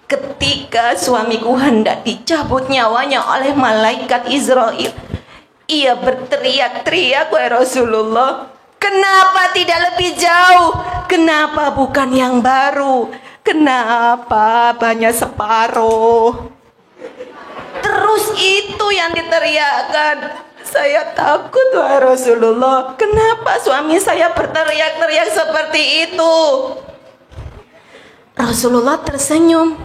Ketika suamiku hendak dicabut nyawanya oleh malaikat Israel, ia berteriak-teriak, wahai Rasulullah, kenapa tidak lebih jauh? Kenapa bukan yang baru? Kenapa banyak separuh? Terus itu yang diteriakkan. Saya takut, wahai Rasulullah. Kenapa suami saya berteriak-teriak seperti itu? Rasulullah tersenyum.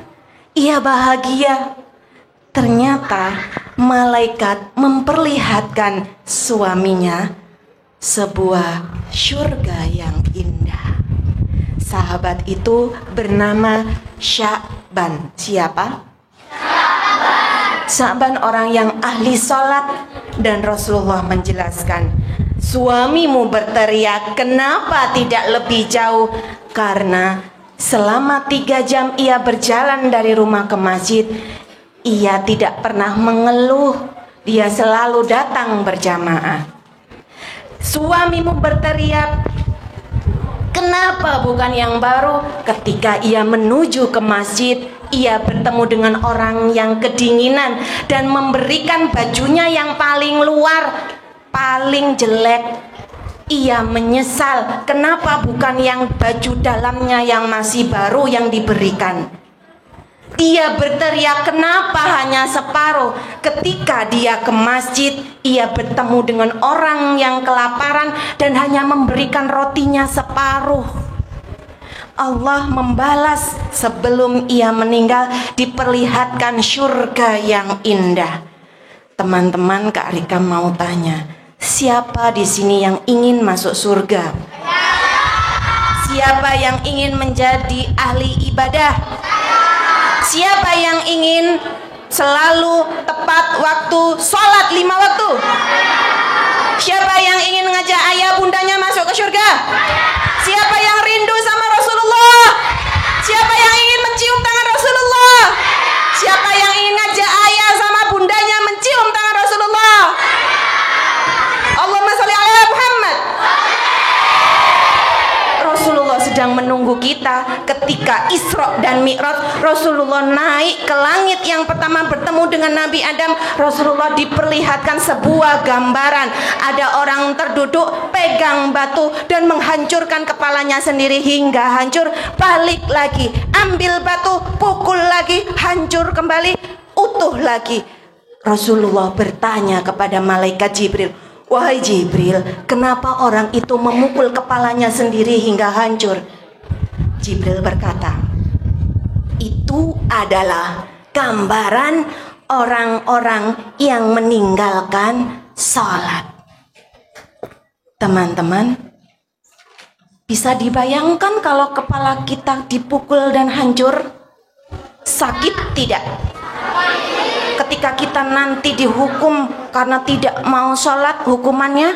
Ia bahagia. Ternyata malaikat memperlihatkan suaminya sebuah surga yang indah. Sahabat itu bernama Sya'ban. Siapa? Sya'ban orang yang ahli sholat. Dan Rasulullah menjelaskan, suamimu berteriak, kenapa tidak lebih jauh? Karena selama 3 jam ia berjalan dari rumah ke masjid, ia tidak pernah mengeluh. Dia selalu datang berjamaah. Suamimu berteriak, kenapa bukan yang baru? Ketika ia menuju ke masjid, ia bertemu dengan orang yang kedinginan dan memberikan bajunya yang paling luar, paling jelek. Ia menyesal, kenapa bukan yang baju dalamnya yang masih baru yang diberikan. Ia berteriak, kenapa hanya separuh? Ketika dia ke masjid, ia bertemu dengan orang yang kelaparan dan hanya memberikan rotinya separuh. Allah membalas sebelum ia meninggal, diperlihatkan surga yang indah. Teman-teman, Kak Rika mau tanya, siapa di sini yang ingin masuk surga? Siapa yang ingin menjadi ahli ibadah? Siapa yang ingin selalu tepat waktu sholat 5 waktu? Siapa yang ingin ngajak ayah bundanya masuk ke surga? Siapa yang rindu sama Rasulullah? Siapa yang ingin mencium tangan Rasulullah? Siapa yang ingin ngajak ayah sama bundanya mencium tangan Rasulullah? Allahumma sholli ala Muhammad. Rasulullah sedang menunggu kita. Ketika Isra dan Mi'raj, Rasulullah naik ke langit yang pertama bertemu dengan Nabi Adam. Rasulullah diperlihatkan sebuah gambaran. Ada orang terduduk pegang batu dan menghancurkan kepalanya sendiri hingga hancur. Balik lagi, ambil batu, pukul lagi, hancur kembali, utuh lagi. Rasulullah bertanya kepada malaikat Jibril, wahai Jibril, kenapa orang itu memukul kepalanya sendiri hingga hancur? Jibril berkata, itu adalah gambaran orang-orang yang meninggalkan sholat. Teman-teman, bisa dibayangkan kalau kepala kita dipukul dan hancur? Sakit tidak? Ketika kita nanti dihukum karena tidak mau sholat, hukumannya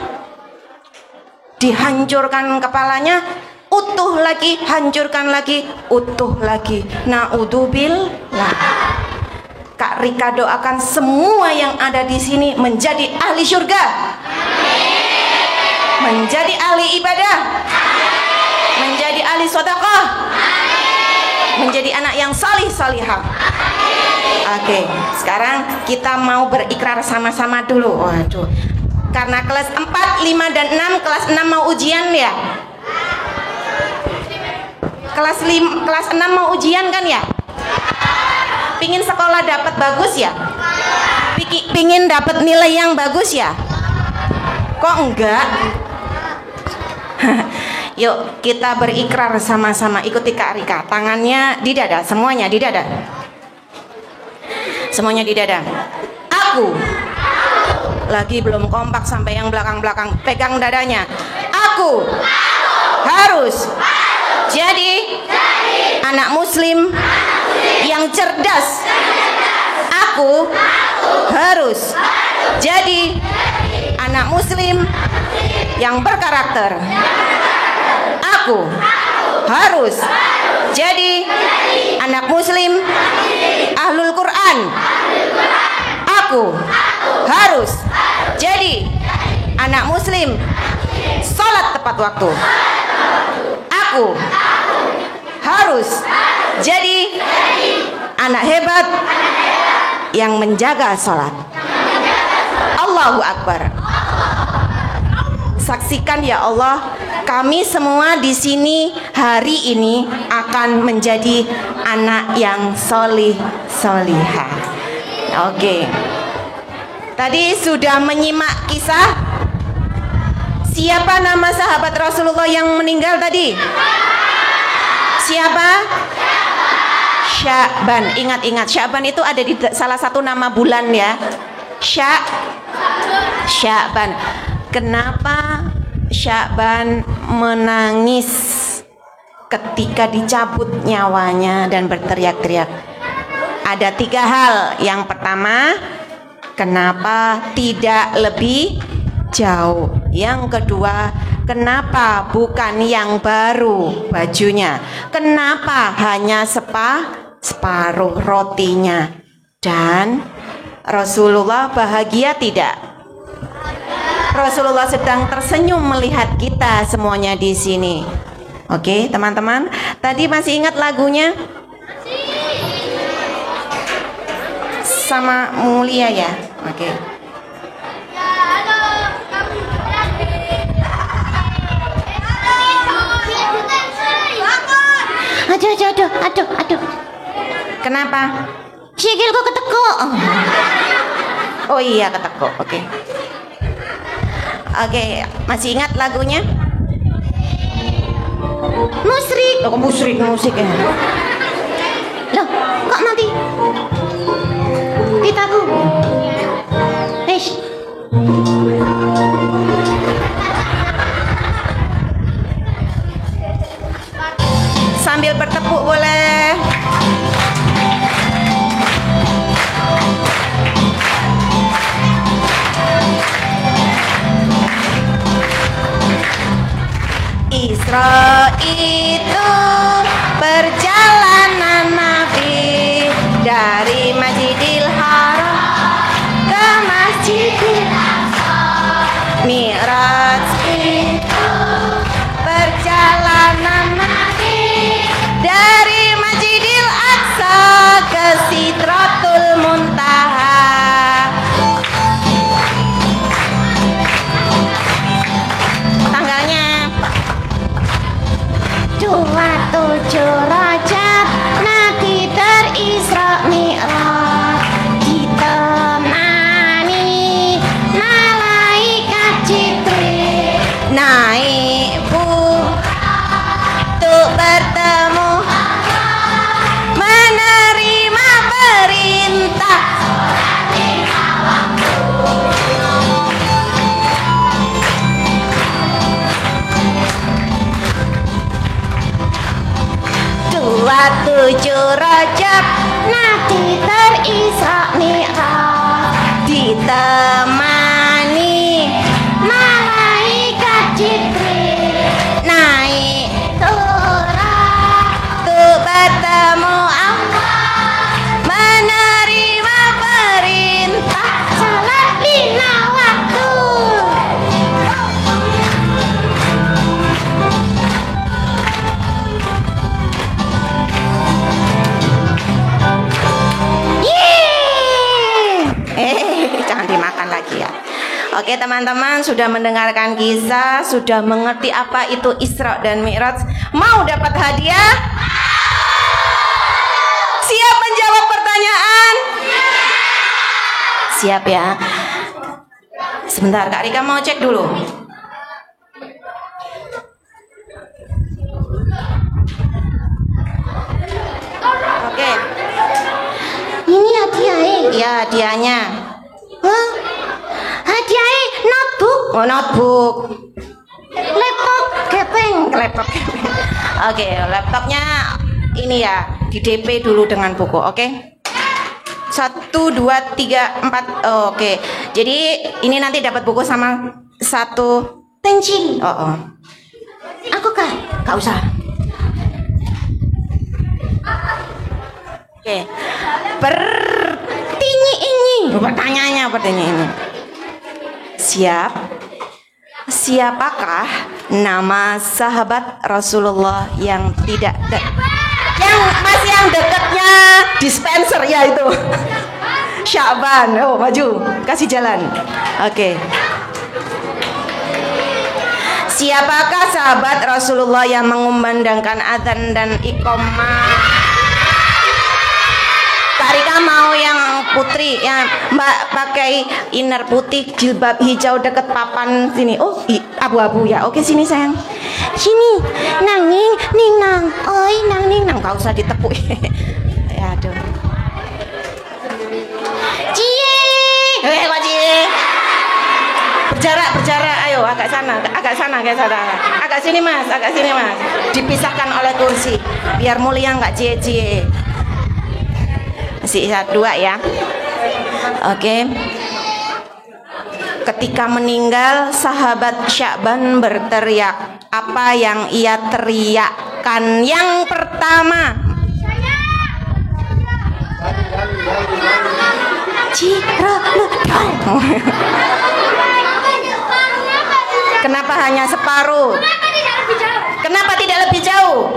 dihancurkan kepalanya, utuh lagi, hancurkan lagi, utuh lagi. Naudzubillah. Kak Rika doakan semua yang ada di sini menjadi ahli surga, menjadi ahli ibadah, menjadi ahli sedekah, menjadi anak yang salih salihah. Oke, sekarang kita mau berikrar sama-sama dulu. Waduh, karena kelas 4, 5, dan 6, kelas 6 mau ujian ya? Kelas 6 mau ujian kan ya? Pingin sekolah dapat bagus ya? Pingin dapat nilai yang bagus ya? Kok enggak? Yuk kita berikrar sama-sama. Ikuti Kak Rika. Tangannya di dada, semuanya di dada. Semuanya di dada. Aku. Lagi belum kompak sampai yang belakang-belakang. Pegang dadanya. Aku harus jadi anak muslim yang cerdas. Aku harus jadi anak muslim yang berkarakter. Aku harus jadi anak muslim ahlul Quran. Aku harus jadi anak muslim salat tepat waktu. Aku harus anak hebat yang menjaga sholat. Allahu Akbar. Saksikan ya Allah, kami semua di sini hari ini akan menjadi anak yang solihah. Oke. Tadi sudah menyimak kisah. Siapa nama sahabat Rasulullah yang meninggal tadi? Siapa? Sya'ban. Ingat-ingat, Sya'ban itu ada di salah satu nama bulan ya. Sya'ban. Kenapa Sya'ban menangis ketika dicabut nyawanya dan berteriak-teriak? Ada 3 hal. Yang pertama, kenapa tidak lebih jauh? Yang kedua, kenapa bukan yang baru bajunya? Kenapa hanya separuh rotinya? Dan Rasulullah bahagia tidak? Rasulullah sedang tersenyum melihat kita semuanya di sini. Oke, teman-teman, tadi masih ingat lagunya? Sama Mulia ya? Oke. Aduh. Kenapa? Sikilku ketekuk. Oh iya, ketekuk. Oke. Oke, masih ingat lagunya? Musrik. Oh, musik ya. Loh, kok mati? Pitaku. Sambil bertepuk boleh. Isra itu perjalanan Nabi dari Masjidil Haram ke Masjidil Aqsa. Mi'raj itu perjalanan Nabi dari Masjidil Aqsa ke Sidratul Muntaha. Tanggalnya 27 Rajab Nabi berisra Mi'raj, ditemani malaikat Jibril naik untuk bertemu menerima perintah. 27 Rajab Nabi berisra Mi'raj, ditemani malaikat Jibril naik turun untuk bertemu Allah, menerima perintah salat 5 waktu. Jangan dimakan lagi ya. Oke teman-teman, sudah mendengarkan kisah, sudah mengerti apa itu Isra dan Mi'raj. Mau dapat hadiah? Siap menjawab pertanyaan? Siap ya. Sebentar, Kak Rika mau cek dulu. Oke. Ini hadiahnya. Ya, hadiahnya. Hah? Hadiahnya notebook. Oh, notebook. Laptop kepeng. Oke, laptopnya ini ya, di DP dulu dengan buku, oke? 1, 2, 3, 4. Oke. Jadi ini nanti dapat buku sama 1 pensil. Oh. Aku Kak usah. Oke. Pertanyaannya sepertinya ini. Siapakah nama sahabat Rasulullah yang tidak yang dekatnya dispenser ya itu. Sya'ban. Oh, maju. Kasih jalan. Oke. Siapakah sahabat Rasulullah yang mengumandangkan adzan dan iqamah? Kak Rika mau yang putri, yang Mbak pakai inner putih, jilbab hijau deket papan sini. Oh, abu-abu ya. Oke, sini sayang. Sini. Nanging, ninang. Oi, nang ninang. Gak usah ditepuk. Ya, aduh. Cie. Kok cie? Berjarak. Ayo, agak sana, kayak sana. Agak sini mas. Dipisahkan oleh kursi, biar mulia nggak cie-cie. Masih 2 ya. Oke. Ketika meninggal, sahabat Sya'ban berteriak. Apa yang ia teriakkan? Yang pertama, kenapa hanya separuh? Kenapa tidak lebih jauh?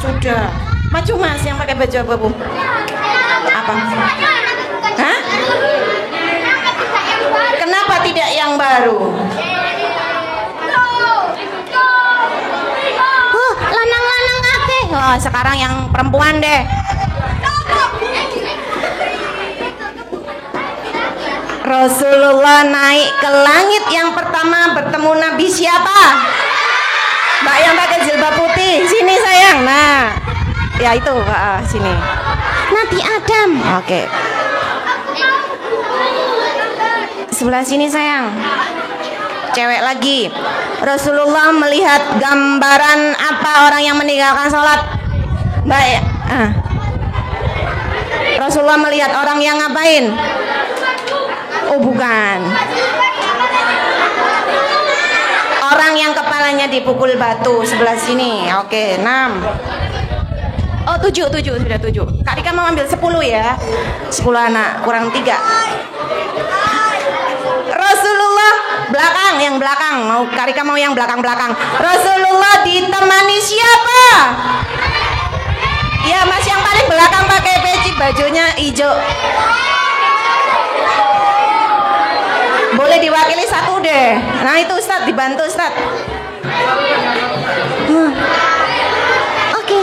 Sudah. Maju mas yang pakai baju abu-abu. Apa? Hah? Kenapa tidak yang baru? Lanang-lanang akeh. Oh, sekarang yang perempuan deh. Rasulullah naik ke langit yang pertama bertemu Nabi siapa? Mbak yang pakai jilbab putih. Sini sayang. Nah. Ya itu, sini. Nabi Adam. Oke. Sebelah sini sayang. Cewek lagi. Rasulullah melihat gambaran apa orang yang meninggalkan sholat? Baik. Rasulullah melihat orang yang ngapain? Oh bukan. Orang yang kepalanya dipukul batu sebelah sini. Oke, 6. Oh 7 sudah 7. Kak Rika mau ambil 10 ya. 10 anak kurang 3. Rasulullah belakang, yang belakang. Mau Kak Rika mau yang belakang. Rasulullah ditemani siapa? Ya mas yang paling belakang pakai peci, bajunya hijau. Boleh diwakili 1 deh. Nah itu Ustadz, dibantu Ustadz. Oke.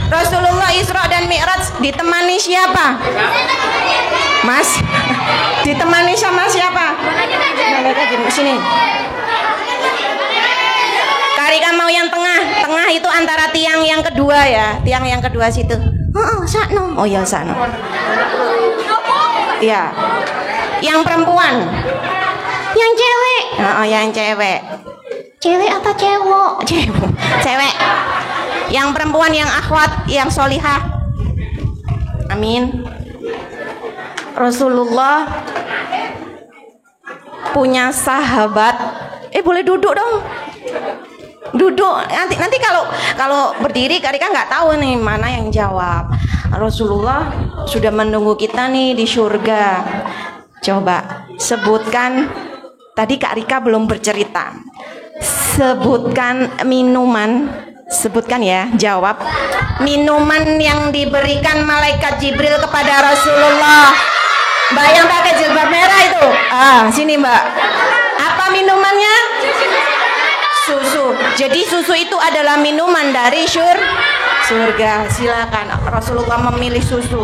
Rasulullah Isra dan Mi'raj ditemani siapa? Mas, ditemani sama siapa? Sini. Karika mau yang tengah. Tengah itu antara tiang yang kedua ya. Tiang yang kedua situ. Sakno. Oh ya sakno. Ya. Yang perempuan. Yang cewek. Yang cewek. Cewek apa cewek? Cewek. Yang perempuan, yang akhwat, yang solihah. Amin. Rasulullah punya sahabat. Boleh duduk dong. Duduk. Nanti kalau berdiri Karika nggak tahu nih mana yang jawab. Rasulullah sudah menunggu kita nih di surga. Coba sebutkan. Tadi Kak Rika belum bercerita. Sebutkan minuman. Sebutkan ya, jawab. Minuman yang diberikan malaikat Jibril kepada Rasulullah. Mbak yang pakai jilbab merah itu. Sini Mbak. Apa minumannya? Susu. Jadi susu itu adalah minuman dari surga. Silakan. Rasulullah memilih susu.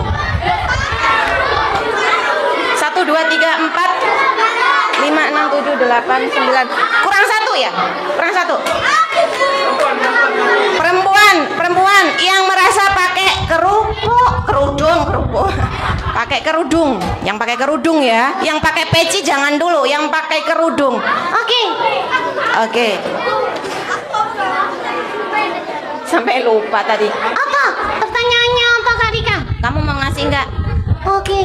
1, 2, 3, 4, 5, 6, 7, 8, 9. Kurang 1 ya? Kurang 1. Perempuan yang merasa pakai kerudung. Pakai kerudung. Yang pakai kerudung ya. Yang pakai peci jangan dulu, yang pakai kerudung. Oke. Sampai lupa tadi. Apa? Pertanyaannya apa Kak Rika? Kamu mau ngasih enggak? Oke.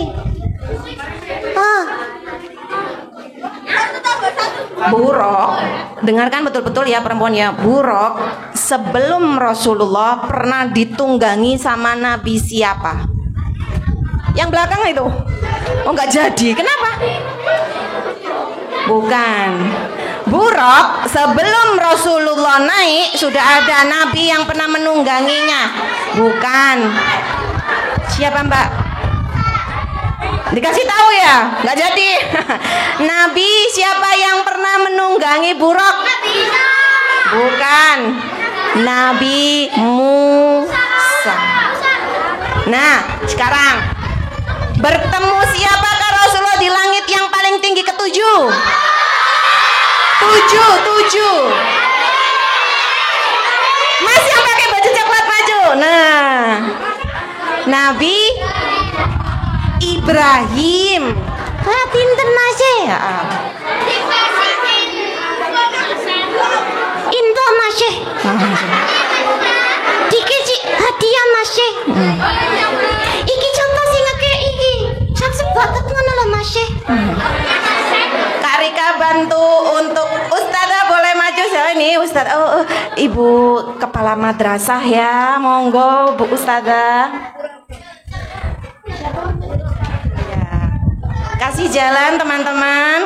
Buruk, dengarkan betul-betul ya perempuan ya. Buruk sebelum Rasulullah pernah ditunggangi sama Nabi siapa? Yang belakang itu. Oh nggak jadi, kenapa? Bukan. Buraq sebelum Rasulullah naik sudah ada nabi yang pernah menungganginya. Bukan. Siapa Mbak? Dikasih tahu ya? Nggak jadi. Nabi siapa yang pernah menunggangi Buraq? Bukan. Nabi Musa. Nah, sekarang bertemu siapakah Rasulullah di langit yang paling tinggi ketujuh? Tujuh. Mas yang pakai baju coklat maju. Nah, Nabi Ibrahim. Pinten Mas ya. Inta Mas. Diki hadiah Mas. Iki contoh sing ngekek iki. Sak banget ngono lho Mas. Kak Rika bantu untuk Ustazah boleh maju saya ini Ustaz. Ibu kepala madrasah ya, monggo Bu Ustazah. Ya. Kasih jalan teman-teman.